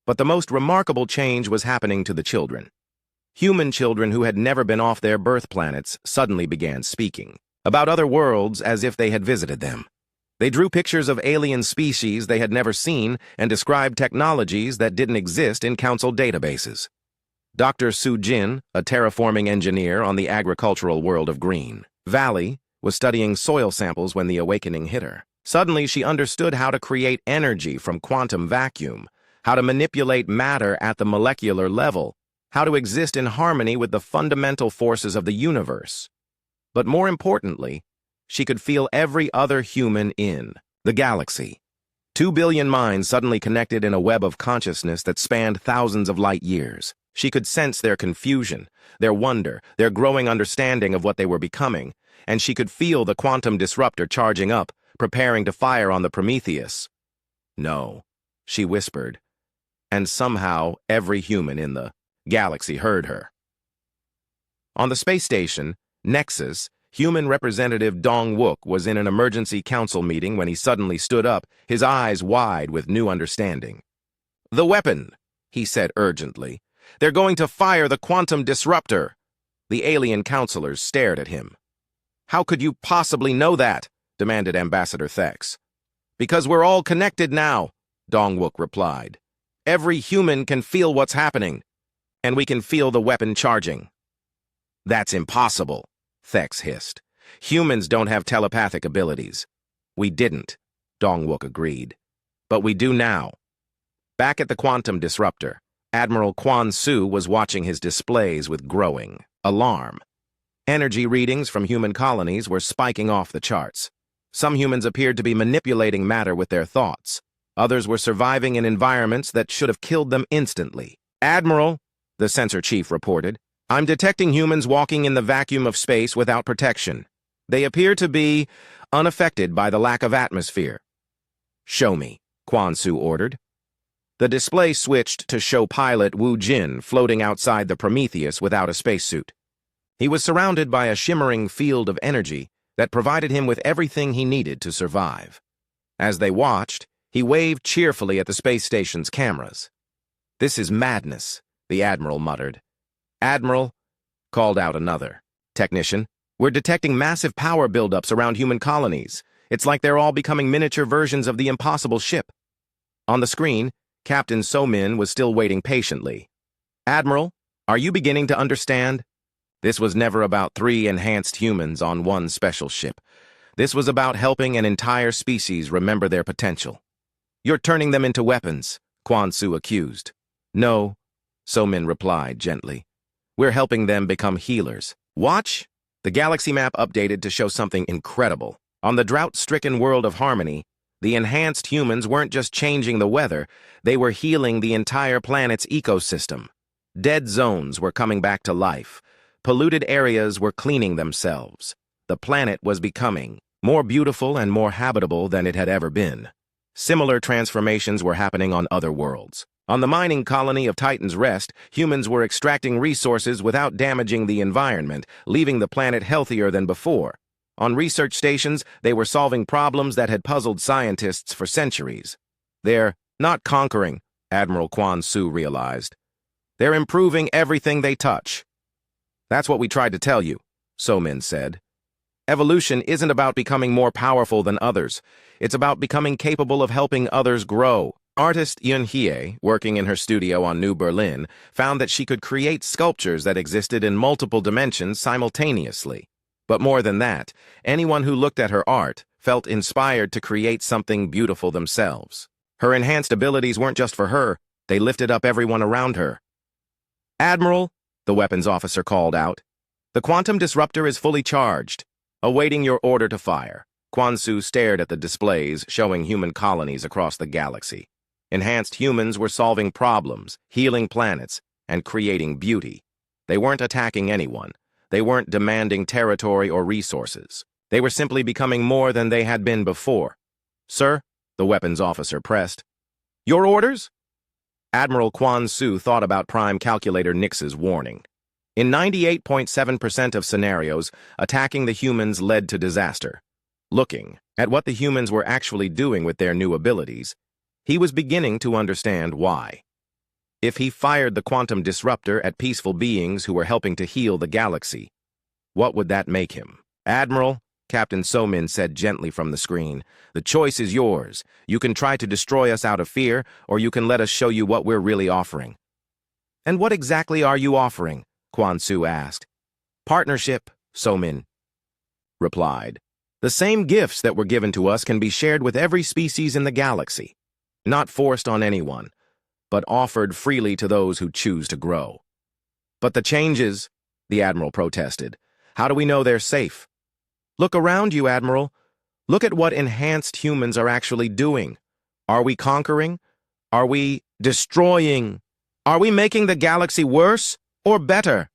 But the most remarkable change was happening to the children. Human children who had never been off their birth planets suddenly began speaking about other worlds as if they had visited them. They drew pictures of alien species they had never seen and described technologies that didn't exist in council databases. Dr. Su Jin, a terraforming engineer on the agricultural world of Green Valley, was studying soil samples when the awakening hit her. Suddenly, she understood how to create energy from quantum vacuum, how to manipulate matter at the molecular level, how to exist in harmony with the fundamental forces of the universe. But more importantly, she could feel every other human in the galaxy. 2 billion minds suddenly connected in a web of consciousness that spanned thousands of light years. She could sense their confusion, their wonder, their growing understanding of what they were becoming, and she could feel the quantum disruptor charging up, preparing to fire on the Prometheus. "No," she whispered, and somehow every human in the galaxy heard her. On the space station, Nexus, human representative Dong Wook was in an emergency council meeting when he suddenly stood up, his eyes wide with new understanding. "The weapon," he said urgently. "They're going to fire the quantum disruptor." The alien counselors stared at him. "How could you possibly know that?" demanded Ambassador Thex. "Because we're all connected now," Dong Wook replied. "Every human can feel what's happening, and we can feel the weapon charging." "That's impossible," Thex hissed. "Humans don't have telepathic abilities." "We didn't," Dong Wook agreed. "But we do now." Back at the quantum disruptor, Admiral Quan Su was watching his displays with growing alarm. Energy readings from human colonies were spiking off the charts. Some humans appeared to be manipulating matter with their thoughts. Others were surviving in environments that should have killed them instantly. "Admiral," the sensor chief reported, "I'm detecting humans walking in the vacuum of space without protection. They appear to be unaffected by the lack of atmosphere." "Show me," Quan Su ordered. The display switched to show pilot Wu Jin floating outside the Prometheus without a spacesuit. He was surrounded by a shimmering field of energy that provided him with everything he needed to survive. As they watched, he waved cheerfully at the space station's cameras. "This is madness," the Admiral muttered. "Admiral," called out another technician, "we're detecting massive power buildups around human colonies. It's like they're all becoming miniature versions of the impossible ship." On the screen, Captain So-min was still waiting patiently. "Admiral, are you beginning to understand? This was never about 3 enhanced humans on one special ship. This was about helping an entire species remember their potential." "You're turning them into weapons," Quan Su accused. "No," So-min replied gently. "We're helping them become healers. Watch!" The galaxy map updated to show something incredible. On the drought-stricken world of Harmony, the enhanced humans weren't just changing the weather, they were healing the entire planet's ecosystem. Dead zones were coming back to life. Polluted areas were cleaning themselves. The planet was becoming more beautiful and more habitable than it had ever been. Similar transformations were happening on other worlds. On the mining colony of Titan's Rest, humans were extracting resources without damaging the environment, leaving the planet healthier than before. On research stations, they were solving problems that had puzzled scientists for centuries. "They're not conquering," Admiral Quan Su realized. "They're improving everything they touch." "That's what we tried to tell you," So-min said. "Evolution isn't about becoming more powerful than others. It's about becoming capable of helping others grow." Artist Yun Hie, working in her studio on New Berlin, found that she could create sculptures that existed in multiple dimensions simultaneously. But more than that, anyone who looked at her art felt inspired to create something beautiful themselves. Her enhanced abilities weren't just for her, they lifted up everyone around her. "Admiral," the weapons officer called out, "the quantum disruptor is fully charged. Awaiting your order to fire." Quan Su stared at the displays showing human colonies across the galaxy. Enhanced humans were solving problems, healing planets, and creating beauty. They weren't attacking anyone. They weren't demanding territory or resources. They were simply becoming more than they had been before. "Sir," the weapons officer pressed. "Your orders?" Admiral Quan Su thought about Prime Calculator Nix's warning. In 98.7% of scenarios, attacking the humans led to disaster. Looking at what the humans were actually doing with their new abilities, he was beginning to understand why. If he fired the quantum disruptor at peaceful beings who were helping to heal the galaxy, what would that make him? "Admiral," Captain So-min said gently from the screen, "the choice is yours. You can try to destroy us out of fear, or you can let us show you what we're really offering." "And what exactly are you offering?" Quan Su asked. "Partnership," So-min replied. "The same gifts that were given to us can be shared with every species in the galaxy. Not forced on anyone, but offered freely to those who choose to grow." "But the changes," the Admiral protested. "How do we know they're safe?" "Look around you, Admiral. Look at what enhanced humans are actually doing. Are we conquering? Are we destroying? Are we making the galaxy worse or better?"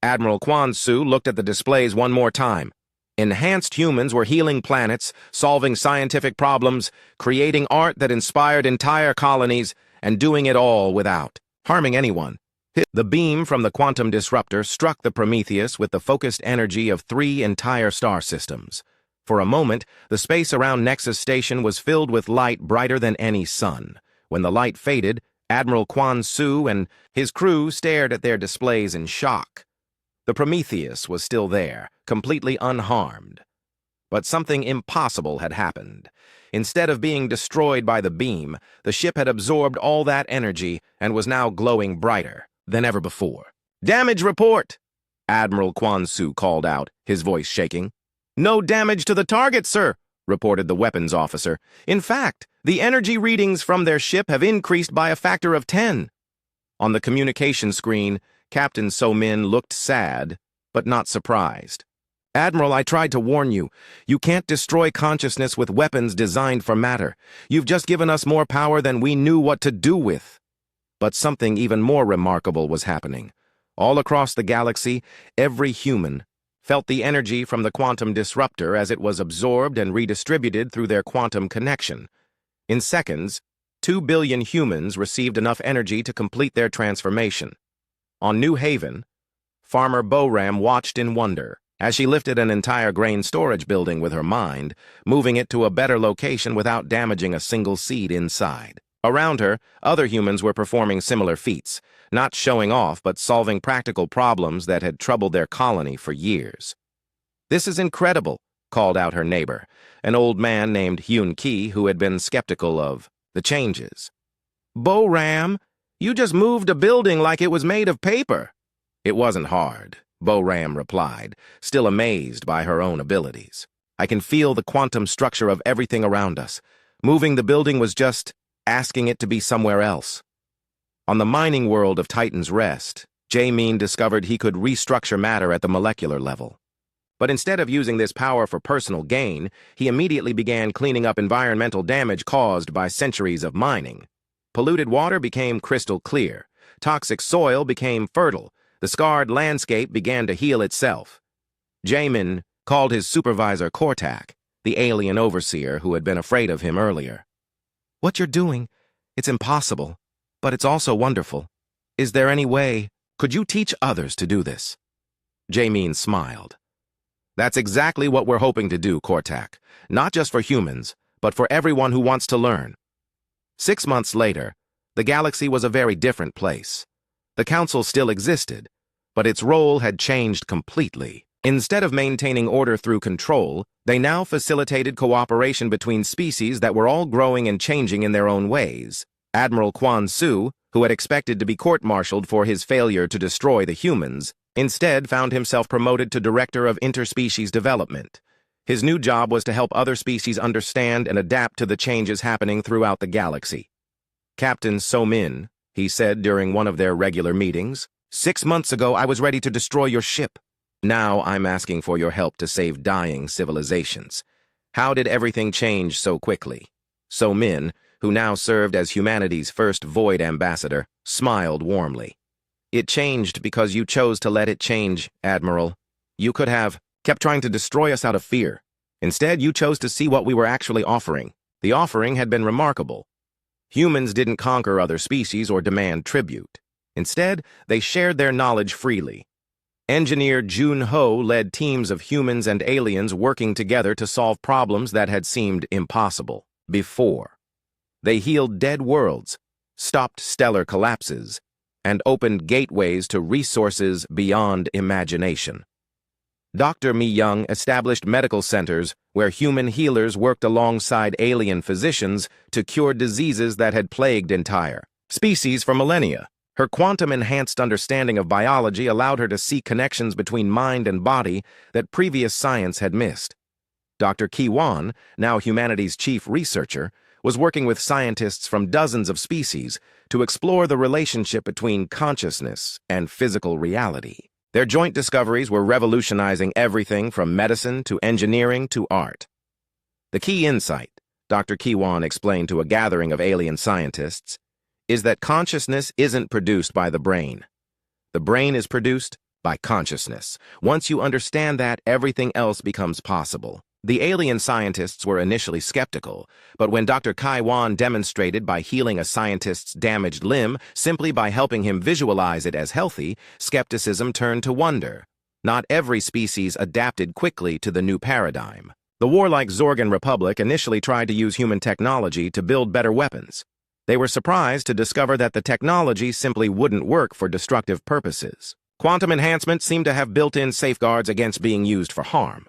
Admiral Quan Su looked at the displays one more time. Enhanced humans were healing planets, solving scientific problems, creating art that inspired entire colonies, and doing it all without harming anyone. The beam from the quantum disruptor struck the Prometheus with the focused energy of 3 entire star systems. For a moment, the space around Nexus Station was filled with light brighter than any sun. When the light faded, Admiral Quan Su and his crew stared at their displays in shock. The Prometheus was still there, completely unharmed. But something impossible had happened. Instead of being destroyed by the beam, the ship had absorbed all that energy and was now glowing brighter than ever before. "Damage report!" Admiral Quan Su called out, his voice shaking. "No damage to the target, sir," reported the weapons officer. "In fact, the energy readings from their ship have increased by a factor of 10. On the communication screen, Captain So Min looked sad, but not surprised. "Admiral, I tried to warn you. You can't destroy consciousness with weapons designed for matter. You've just given us more power than we knew what to do with." But something even more remarkable was happening. All across the galaxy, every human felt the energy from the quantum disruptor as it was absorbed and redistributed through their quantum connection. In seconds, 2 billion humans received enough energy to complete their transformation. On New Haven, Farmer Boram watched in wonder as she lifted an entire grain storage building with her mind, moving it to a better location without damaging a single seed inside. Around her, other humans were performing similar feats, not showing off but solving practical problems that had troubled their colony for years. "This is incredible," called out her neighbor, an old man named Hyun Ki who had been skeptical of the changes. "Boram, you just moved a building like it was made of paper." "It wasn't hard," Boram replied, still amazed by her own abilities. "I can feel the quantum structure of everything around us. Moving the building was just asking it to be somewhere else." On the mining world of Titan's Rest, Jae-min discovered he could restructure matter at the molecular level. But instead of using this power for personal gain, he immediately began cleaning up environmental damage caused by centuries of mining. Polluted water became crystal clear. Toxic soil became fertile. The scarred landscape began to heal itself. Jae-min called his supervisor Kortak, the alien overseer who had been afraid of him earlier. "What you're doing, it's impossible, but it's also wonderful. Is there any way, could you teach others to do this?" Jae-min smiled. "That's exactly what we're hoping to do, Kortak. Not just for humans, but for everyone who wants to learn." 6 months later, the galaxy was a very different place. The Council still existed, but its role had changed completely. Instead of maintaining order through control, they now facilitated cooperation between species that were all growing and changing in their own ways. Admiral Quan Su, who had expected to be court-martialed for his failure to destroy the humans, instead found himself promoted to Director of Interspecies Development. His new job was to help other species understand and adapt to the changes happening throughout the galaxy. "Captain So Min," he said during one of their regular meetings, "6 months ago I was ready to destroy your ship. Now I'm asking for your help to save dying civilizations. How did everything change so quickly?" So Min, who now served as humanity's first Void Ambassador, smiled warmly. "It changed because you chose to let it change, Admiral. You could have kept trying to destroy us out of fear. Instead, you chose to see what we were actually offering. The offering had been remarkable. Humans didn't conquer other species or demand tribute. Instead, they shared their knowledge freely. Engineer Jun Ho led teams of humans and aliens working together to solve problems that had seemed impossible before. They healed dead worlds, stopped stellar collapses, and opened gateways to resources beyond imagination. Dr. Mi Young established medical centers where human healers worked alongside alien physicians to cure diseases that had plagued entire species for millennia. Her quantum-enhanced understanding of biology allowed her to see connections between mind and body that previous science had missed. Dr. Ki Wan, now humanity's chief researcher, was working with scientists from dozens of species to explore the relationship between consciousness and physical reality. Their joint discoveries were revolutionizing everything from medicine to engineering to art. The key insight, Dr. Ki Wan explained to a gathering of alien scientists, is that consciousness isn't produced by the brain. The brain is produced by consciousness. Once you understand that, everything else becomes possible. The alien scientists were initially skeptical, but when Dr. Kai Wan demonstrated by healing a scientist's damaged limb simply by helping him visualize it as healthy, skepticism turned to wonder. Not every species adapted quickly to the new paradigm. The warlike Zorgan Republic initially tried to use human technology to build better weapons. They were surprised to discover that the technology simply wouldn't work for destructive purposes. Quantum enhancement seemed to have built-in safeguards against being used for harm.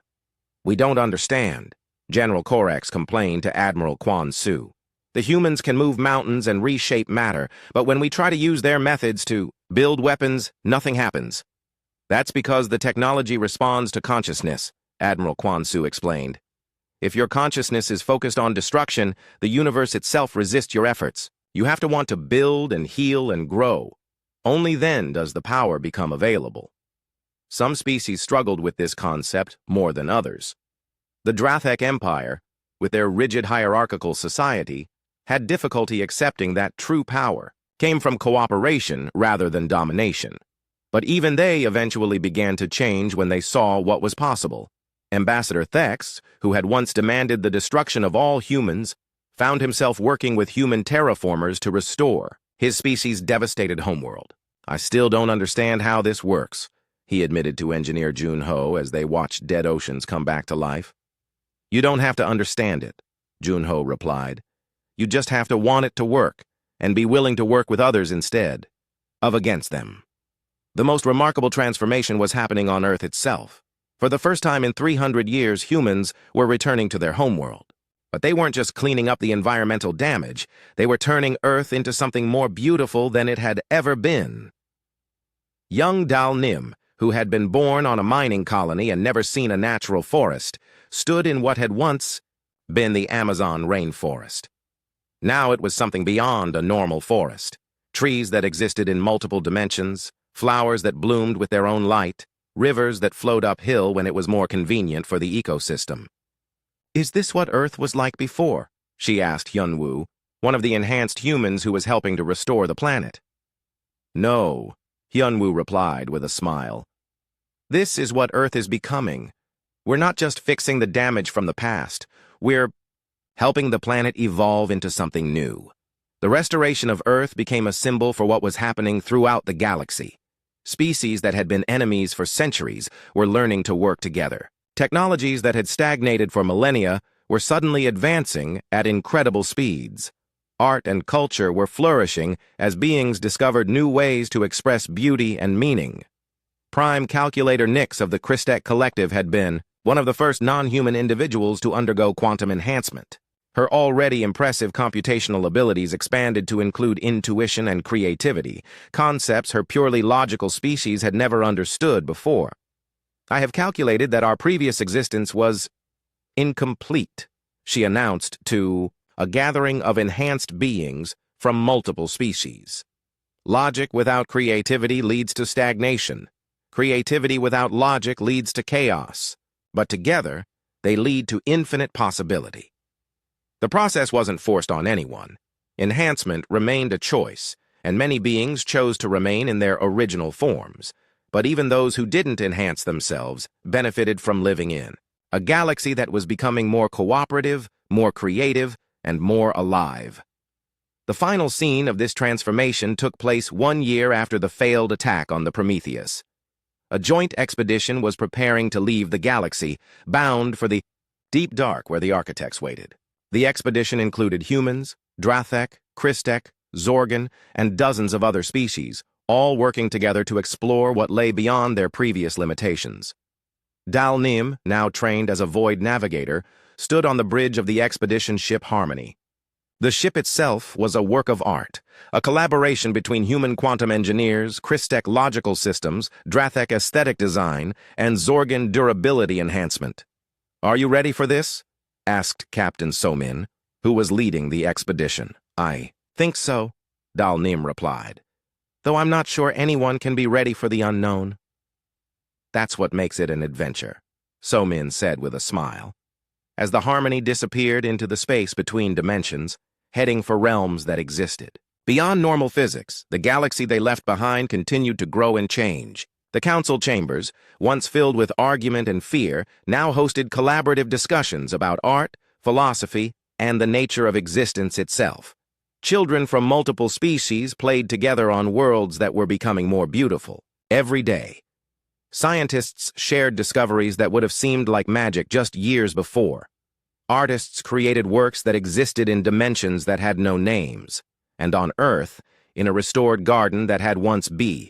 "We don't understand," General Korax complained to Admiral Quan Su. "The humans can move mountains and reshape matter, but when we try to use their methods to build weapons, nothing happens." "That's because the technology responds to consciousness," Admiral Quan Su explained. "If your consciousness is focused on destruction, the universe itself resists your efforts. You have to want to build and heal and grow. Only then does the power become available." Some species struggled with this concept more than others. The Drathek Empire, with their rigid hierarchical society, had difficulty accepting that true power came from cooperation rather than domination. But even they eventually began to change when they saw what was possible. Ambassador Thex, who had once demanded the destruction of all humans, found himself working with human terraformers to restore his species' devastated homeworld. "I still don't understand how this works," he admitted to Engineer Junho as they watched dead oceans come back to life. "You don't have to understand it," Junho replied. "You just have to want it to work, and be willing to work with others instead of against them." The most remarkable transformation was happening on Earth itself. For the first time in 300 years, humans were returning to their homeworld. But they weren't just cleaning up the environmental damage, they were turning Earth into something more beautiful than it had ever been. Young Dal Nim, who had been born on a mining colony and never seen a natural forest, stood in what had once been the Amazon rainforest. Now it was something beyond a normal forest. Trees that existed in multiple dimensions, flowers that bloomed with their own light, rivers that flowed uphill when it was more convenient for the ecosystem. "Is this what Earth was like before?" she asked Hyunwoo, one of the enhanced humans who was helping to restore the planet. "No," Hyunwoo replied with a smile. "This is what Earth is becoming. We're not just fixing the damage from the past, we're helping the planet evolve into something new." The restoration of Earth became a symbol for what was happening throughout the galaxy. Species that had been enemies for centuries were learning to work together. Technologies that had stagnated for millennia were suddenly advancing at incredible speeds. Art and culture were flourishing as beings discovered new ways to express beauty and meaning. Prime Calculator Nix of the Christek Collective had been one of the first non-human individuals to undergo quantum enhancement. Her already impressive computational abilities expanded to include intuition and creativity, concepts her purely logical species had never understood before. "I have calculated that our previous existence was incomplete," she announced to a gathering of enhanced beings from multiple species. "Logic without creativity leads to stagnation. Creativity without logic leads to chaos. But together, they lead to infinite possibility." The process wasn't forced on anyone. Enhancement remained a choice, and many beings chose to remain in their original forms. But even those who didn't enhance themselves benefited from living in a galaxy that was becoming more cooperative, more creative, and more alive. The final scene of this transformation took place 1 year after the failed attack on the Prometheus. A joint expedition was preparing to leave the galaxy, bound for the deep dark where the architects waited. The expedition included humans, Drathek, Christek, Zorgan, and dozens of other species, all working together to explore what lay beyond their previous limitations. Dal Nim, now trained as a void navigator, stood on the bridge of the expedition ship Harmony. The ship itself was a work of art, a collaboration between human quantum engineers, Christek logical systems, Drathek aesthetic design, and Zorgan durability enhancement. "Are you ready for this?" asked Captain Somin, who was leading the expedition. "I think so," Dal Nim replied, "though I'm not sure anyone can be ready for the unknown." "That's what makes it an adventure," Somin said with a smile. As the Harmony disappeared into the space between dimensions, heading for realms that existed. Beyond normal physics, the galaxy they left behind continued to grow and change. The council chambers, once filled with argument and fear, now hosted collaborative discussions about art, philosophy, and the nature of existence itself. Children from multiple species played together on worlds that were becoming more beautiful every day. Scientists shared discoveries that would have seemed like magic just years before. Artists created works that existed in dimensions that had no names, and on Earth, in a restored garden that had once been,